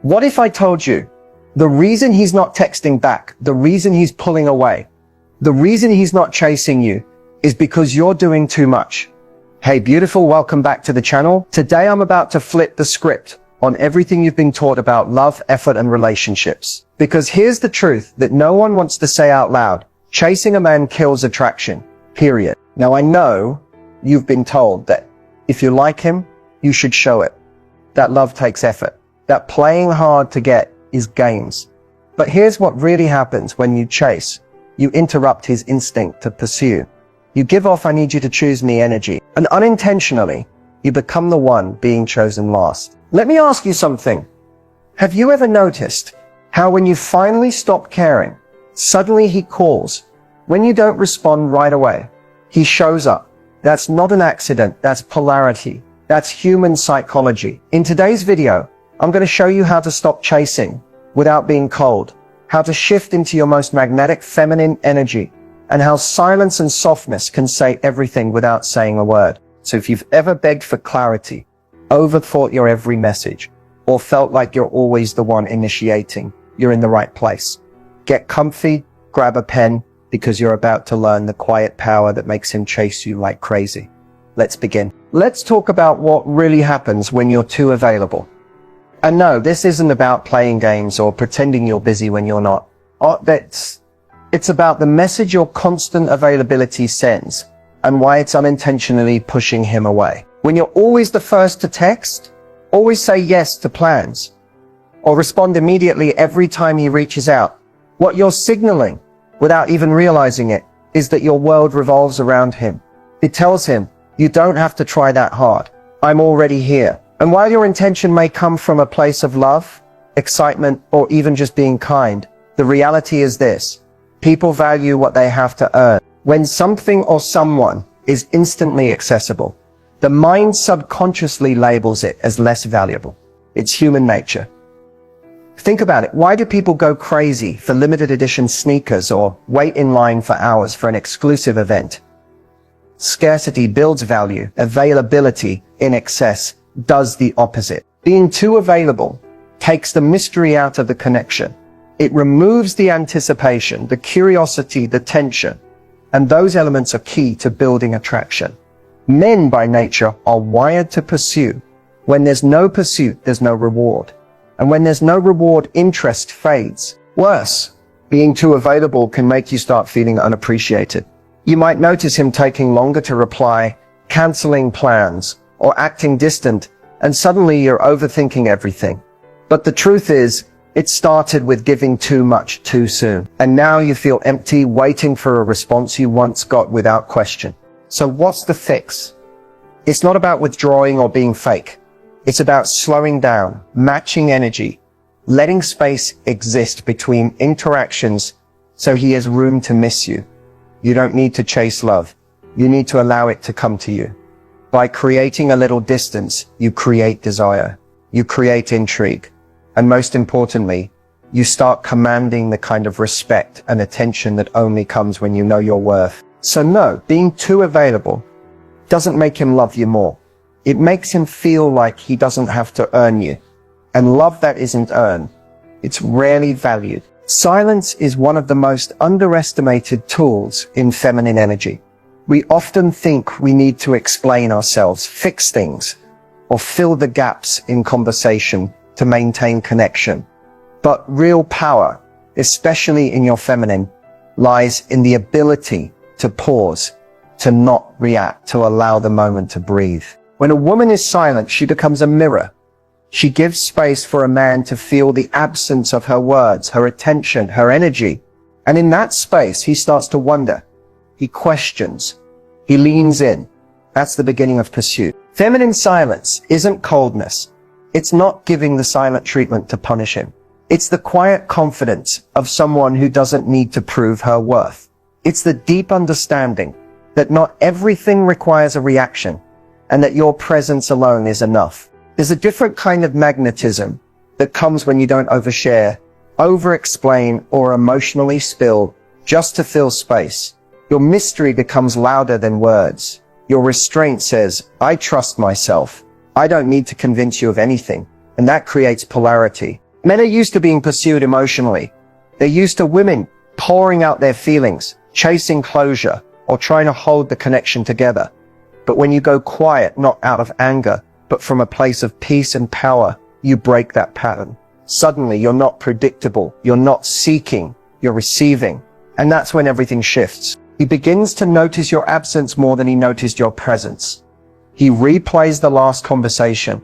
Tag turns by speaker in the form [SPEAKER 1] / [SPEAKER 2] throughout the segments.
[SPEAKER 1] What if I told you the reason he's not texting back, the reason he's pulling away, the reason he's not chasing you is because you're doing too much? Hey, beautiful, welcome back to the channel. Today I'm about to flip the script on everything you've been taught about love, effort, and relationships. Because here's the truth that no one wants to say out loud. Chasing a man kills attraction, period. Now I know you've been told that if you like him, you should show it. That love takes effort. That playing hard to get is games. But here's what really happens when you chase. You interrupt his instinct to pursue. You give off "I need you to choose me" energy. And unintentionally, you become the one being chosen last. Let me ask you something. Have you ever noticed how when you finally stop caring, suddenly he calls? When you don't respond right away, he shows up. That's not an accident. That's polarity. That's human psychology. In today's video, I'm going to show you how to stop chasing without being cold, how to shift into your most magnetic feminine energy, and how silence and softness can say everything without saying a word. So if you've ever begged for clarity, overthought your every message, or felt like you're always the one initiating, you're in the right place. Get comfy, grab a pen, because you're about to learn the quiet power that makes him chase you like crazy. Let's begin. Let's talk about what really happens when you're too available. And no, this isn't about playing games or pretending you're busy when you're not. It's about the message your constant availability sends and why it's unintentionally pushing him away. When you're always the first to text, always say yes to plans, or respond immediately every time he reaches out, what you're signaling, without even realizing it, is that your world revolves around him. It tells him, you don't have to try that hard. I'm already here. And while your intention may come from a place of love, excitement, or even just being kind, the reality is this. People value what they have to earn. When something or someone is instantly accessible, the mind subconsciously labels it as less valuable. It's human nature. Think about it. Why do people go crazy for limited edition sneakers or wait in line for hours for an exclusive event? Scarcity builds value. Availability in excess does the opposite. Being too available takes the mystery out of the connection. It removes the anticipation, the curiosity, the tension, and those elements are key to building attraction. Men by nature are wired to pursue. When there's no pursuit, there's no reward. And when there's no reward, interest fades. Worse, being too available can make you start feeling unappreciated. You might notice him taking longer to reply, canceling plans, or acting distant, and suddenly you're overthinking everything. But the truth is, it started with giving too much too soon. And now you feel empty, waiting for a response you once got without question. So what's the fix? It's not about withdrawing or being fake. It's about slowing down, matching energy, letting space exist between interactions so he has room to miss you. You don't need to chase love. You need to allow it to come to you. By creating a little distance, you create desire. You create intrigue. And most importantly, you start commanding the kind of respect and attention that only comes when you know your worth. So no, being too available doesn't make him love you more. It makes him feel like he doesn't have to earn you. And love that isn't earned, it's rarely valued. Silence is one of the most underestimated tools in feminine energy. We often think we need to explain ourselves, fix things, or fill the gaps in conversation to maintain connection. But real power, especially in your feminine, lies in the ability to pause, to not react, to allow the moment to breathe. When a woman is silent, she becomes a mirror. She gives space for a man to feel the absence of her words, her attention, her energy. And in that space, he starts to wonder. He questions. He leans in. That's the beginning of pursuit. Feminine silence isn't coldness. It's not giving the silent treatment to punish him. It's the quiet confidence of someone who doesn't need to prove her worth. It's the deep understanding that not everything requires a reaction and that your presence alone is enough. There's a different kind of magnetism that comes when you don't overshare, over-explain, or emotionally spill just to fill space. Your mystery becomes louder than words. Your restraint says, I trust myself. I don't need to convince you of anything. And that creates polarity. Men are used to being pursued emotionally. They're used to women pouring out their feelings, chasing closure, or trying to hold the connection together. But when you go quiet, not out of anger, but from a place of peace and power, you break that pattern. Suddenly, you're not predictable. You're not seeking. You're receiving. And that's when everything shifts. He begins to notice your absence more than he noticed your presence. He replays the last conversation.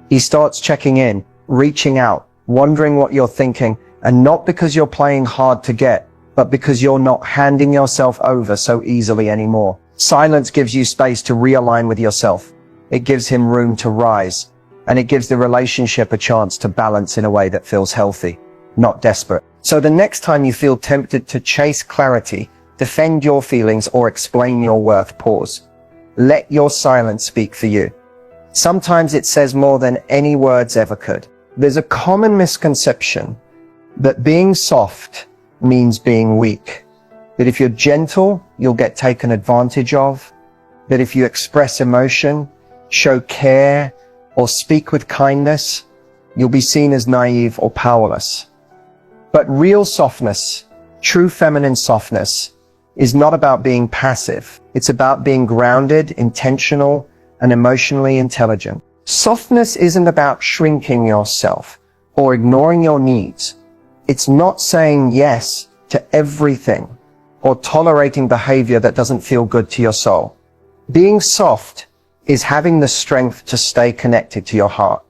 [SPEAKER 1] He starts checking in, reaching out, wondering what you're thinking, and not because you're playing hard to get, but because you're not handing yourself over so easily anymore. Silence gives you space to realign with yourself. It gives him room to rise, and it gives the relationship a chance to balance in a way that feels healthy, not desperate. So the next time you feel tempted to chase clarity, defend your feelings, or explain your worth, pause. Let your silence speak for you. Sometimes it says more than any words ever could. There's a common misconception that being soft means being weak. That if you're gentle, you'll get taken advantage of. That if you express emotion, show care, or speak with kindness, you'll be seen as naive or powerless. But real softness, true feminine softness, is not about being passive. It's about being grounded, intentional, and emotionally intelligent. Softness isn't about shrinking yourself or ignoring your needs. It's not saying yes to everything or tolerating behavior that doesn't feel good to your soul. Being soft is having the strength to stay connected to your heart,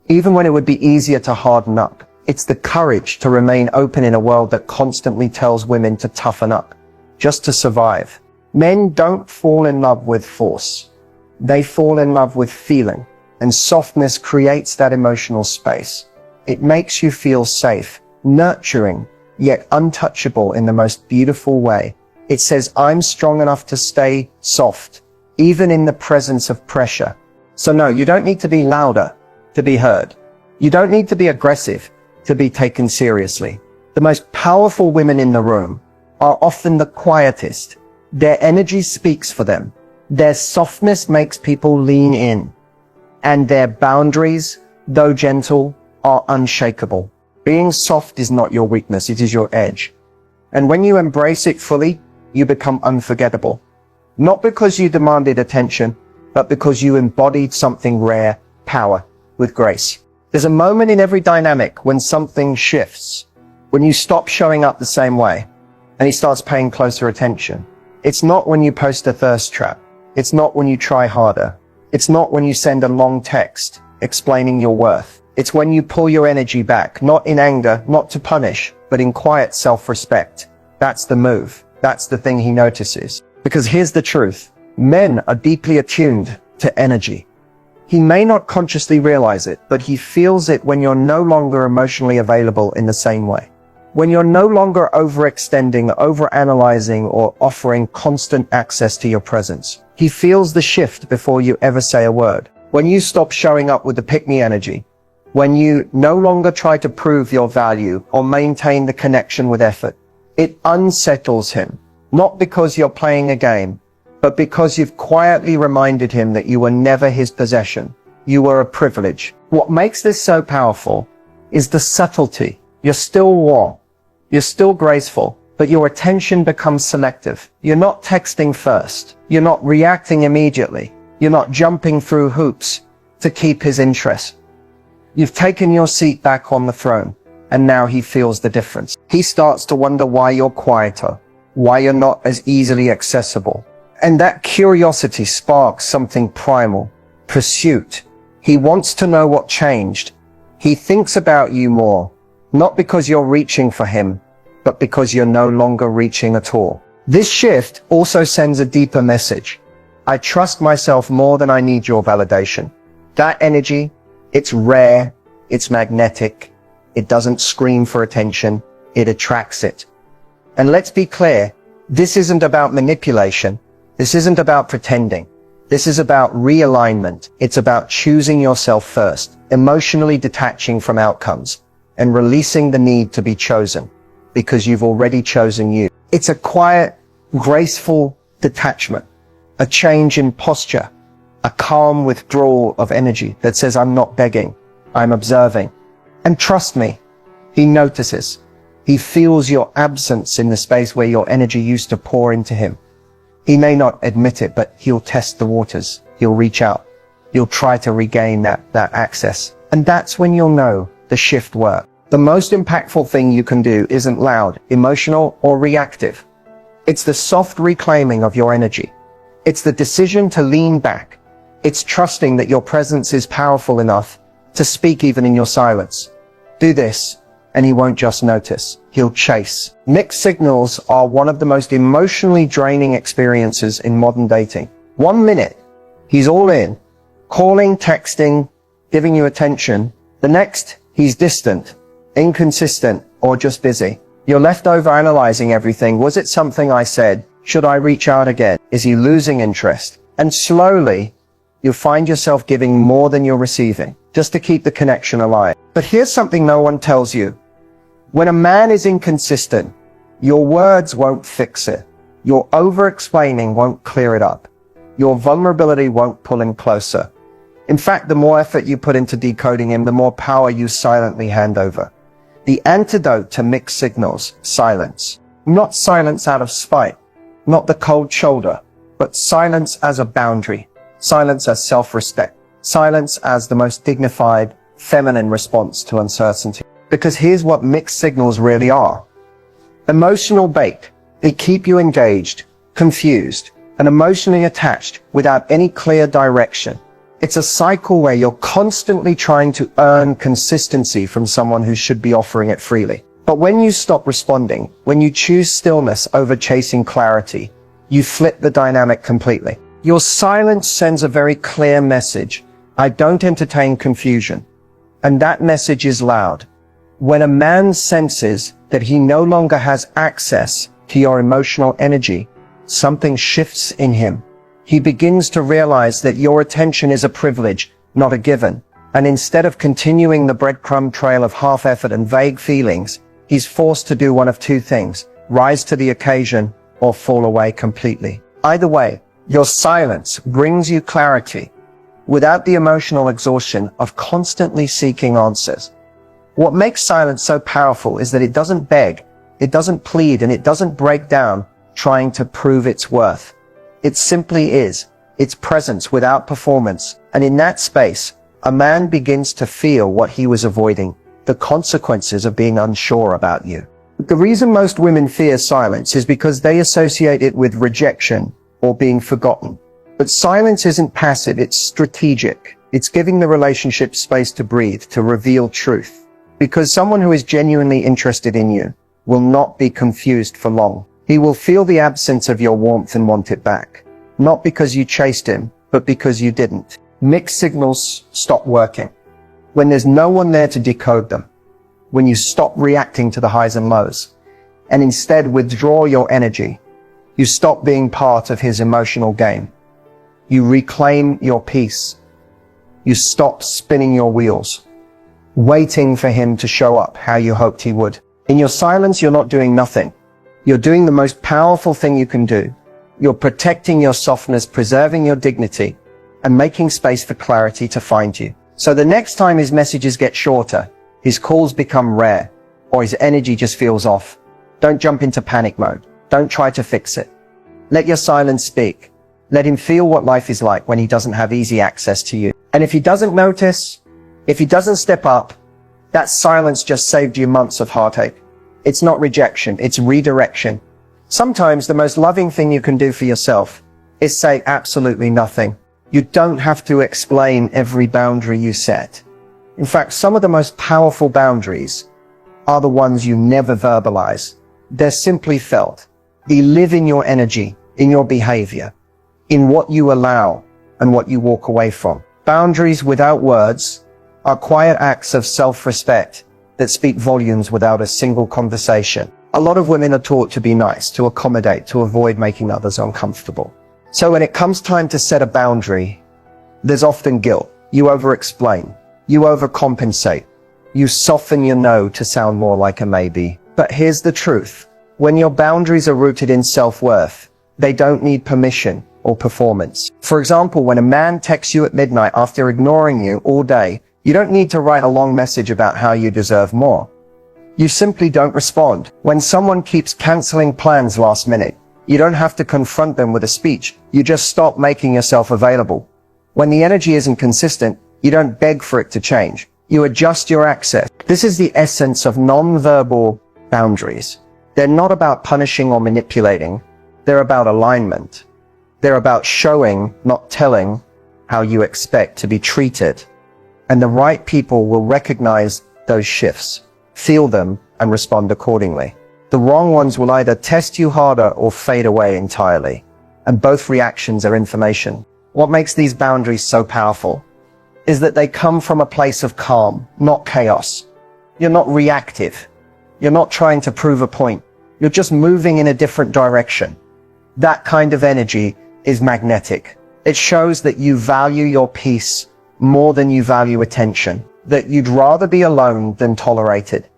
[SPEAKER 1] even when it would be easier to harden up. It's the courage to remain open in a world that constantly tells women to toughen up, just to survive. Men don't fall in love with force. They fall in love with feeling, and softness creates that emotional space. It makes you feel safe, nurturing, yet untouchable in the most beautiful way. It says, I'm strong enough to stay soft, even in the presence of pressure. So no, you don't need to be louder to be heard. You don't need to be aggressive to be taken seriously. The most powerful women in the room are often the quietest. Their energy speaks for them. Their softness makes people lean in. And their boundaries, though gentle, are unshakable. Being soft is not your weakness, it is your edge. And when you embrace it fully, you become unforgettable. Not because you demanded attention, but because you embodied something rare, power, with grace. There's a moment in every dynamic when something shifts, when you stop showing up the same way, and he starts paying closer attention. It's not when you post a thirst trap. It's not when you try harder. It's not when you send a long text explaining your worth. It's when you pull your energy back, not in anger, not to punish, but in quiet self-respect. That's the move. That's the thing he notices. Because here's the truth. Men are deeply attuned to energy. He may not consciously realize it, but he feels it when you're no longer emotionally available in the same way. When you're no longer overextending, overanalyzing, or offering constant access to your presence. He feels the shift before you ever say a word. When you stop showing up with the pick-me energy, when you no longer try to prove your value or maintain the connection with effort, it unsettles him. Not because you're playing a game, but because you've quietly reminded him that you were never his possession. You were a privilege. What makes this so powerful is the subtlety. You're still warm. You're still graceful, but your attention becomes selective. You're not texting first. You're not reacting immediately. You're not jumping through hoops to keep his interest. You've taken your seat back on the throne, and now he feels the difference. He starts to wonder why you're quieter, why you're not as easily accessible. And that curiosity sparks something primal, pursuit. He wants to know what changed. He thinks about you more, not because you're reaching for him, but because you're no longer reaching at all. This shift also sends a deeper message. I trust myself more than I need your validation. That energy, it's rare, it's magnetic, it doesn't scream for attention, it attracts it. And let's be clear, this isn't about manipulation. This isn't about pretending. This is about realignment. It's about choosing yourself first, emotionally detaching from outcomes, and releasing the need to be chosen, because you've already chosen you. It's a quiet, graceful detachment, a change in posture, a calm withdrawal of energy that says, I'm not begging, I'm observing. And trust me, He notices. He feels your absence in the space where your energy used to pour into him. He may not admit it, but he'll test the waters. He'll reach out. He'll try to regain that access. And that's when you'll know the shift worked. The most impactful thing you can do isn't loud, emotional, or reactive. It's the soft reclaiming of your energy. It's the decision to lean back. It's trusting that your presence is powerful enough to speak even in your silence. Do this, and he won't just notice. He'll chase. Mixed signals are one of the most emotionally draining experiences in modern dating. 1 minute, he's all in, calling, texting, giving you attention. The next, he's distant, inconsistent, or just busy. You're left over analyzing everything. Was it something I said? Should I reach out again? Is he losing interest? And slowly, you'll find yourself giving more than you're receiving, just to keep the connection alive. But here's something no one tells you. When a man is inconsistent, your words won't fix it. Your over-explaining won't clear it up. Your vulnerability won't pull him closer. In fact, the more effort you put into decoding him, the more power you silently hand over. The antidote to mixed signals, silence. Not silence out of spite, not the cold shoulder, but silence as a boundary, silence as self-respect, silence as the most dignified, feminine response to uncertainty. Because here's what mixed signals really are. Emotional bait. They keep you engaged, confused, and emotionally attached without any clear direction. It's a cycle where you're constantly trying to earn consistency from someone who should be offering it freely. But when you stop responding, when you choose stillness over chasing clarity, you flip the dynamic completely. Your silence sends a very clear message. I don't entertain confusion. And that message is loud. When a man senses that he no longer has access to your emotional energy, something shifts in him. He begins to realize that your attention is a privilege, not a given. And instead of continuing the breadcrumb trail of half-effort and vague feelings, he's forced to do one of two things: rise to the occasion or fall away completely. Either way, your silence brings you clarity without the emotional exhaustion of constantly seeking answers. What makes silence so powerful is that it doesn't beg, it doesn't plead, and it doesn't break down trying to prove its worth. It simply is. It's presence without performance. And in that space, a man begins to feel what he was avoiding, the consequences of being unsure about you. The reason most women fear silence is because they associate it with rejection or being forgotten. But silence isn't passive, it's strategic. It's giving the relationship space to breathe, to reveal truth. Because someone who is genuinely interested in you will not be confused for long. He will feel the absence of your warmth and want it back. Not because you chased him, but because you didn't. Mixed signals stop working when there's no one there to decode them. When you stop reacting to the highs and lows, and instead withdraw your energy. You stop being part of his emotional game. You reclaim your peace. You stop spinning your wheels, waiting for him to show up how you hoped he would. In your silence, you're not doing nothing. You're doing the most powerful thing you can do. You're protecting your softness, preserving your dignity, and making space for clarity to find you. So the next time his messages get shorter, his calls become rare, or his energy just feels off, don't jump into panic mode. Don't try to fix it. Let your silence speak. Let him feel what life is like when he doesn't have easy access to you. And if he doesn't notice, if he doesn't step up, that silence just saved you months of heartache. It's not rejection, it's redirection. Sometimes the most loving thing you can do for yourself is say absolutely nothing. You don't have to explain every boundary you set. In fact, some of the most powerful boundaries are the ones you never verbalize. They're simply felt. They live in your energy, in your behavior, in what you allow and what you walk away from. Boundaries without words are quiet acts of self-respect that speak volumes without a single conversation. A lot of women are taught to be nice, to accommodate, to avoid making others uncomfortable. So when it comes time to set a boundary, there's often guilt. You over-explain. You overcompensate. You soften your no to sound more like a maybe. But here's the truth. When your boundaries are rooted in self-worth, they don't need permission or performance. For example, when a man texts you at midnight after ignoring you all day, you don't need to write a long message about how you deserve more. You simply don't respond. When someone keeps canceling plans last minute, you don't have to confront them with a speech. You just stop making yourself available. When the energy isn't consistent, you don't beg for it to change. You adjust your access. This is the essence of non-verbal boundaries. They're not about punishing or manipulating. They're about alignment. They're about showing, not telling, how you expect to be treated. And the right people will recognize those shifts, feel them, and respond accordingly. The wrong ones will either test you harder or fade away entirely. And both reactions are information. What makes these boundaries so powerful is that they come from a place of calm, not chaos. You're not reactive. You're not trying to prove a point. You're just moving in a different direction. That kind of energy is magnetic. It shows that you value your peace more than you value attention, that you'd rather be alone than tolerated,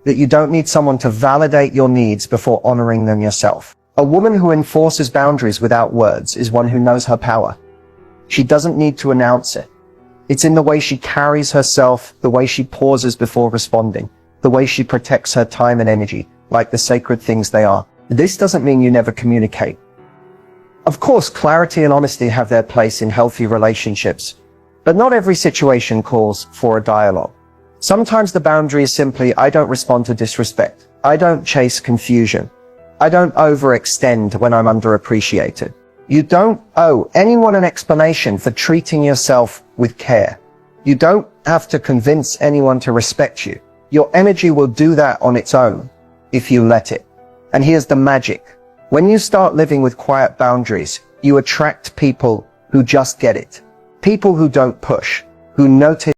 [SPEAKER 1] that you don't need someone to validate your needs before honoring them yourself. A woman who enforces boundaries without words is one who knows her power. She doesn't need to announce it. It's in the way she carries herself, the way she pauses before responding, the way she protects her time and energy, like the sacred things they are. This doesn't mean you never communicate. Of course, clarity and honesty have their place in healthy relationships, but not every situation calls for a dialogue. Sometimes the boundary is simply, I don't respond to disrespect. I don't chase confusion. I don't overextend when I'm underappreciated. You don't owe anyone an explanation for treating yourself with care. You don't have to convince anyone to respect you. Your energy will do that on its own if you let it. And here's the magic. When you start living with quiet boundaries, you attract people who just get it. People who don't push, who notice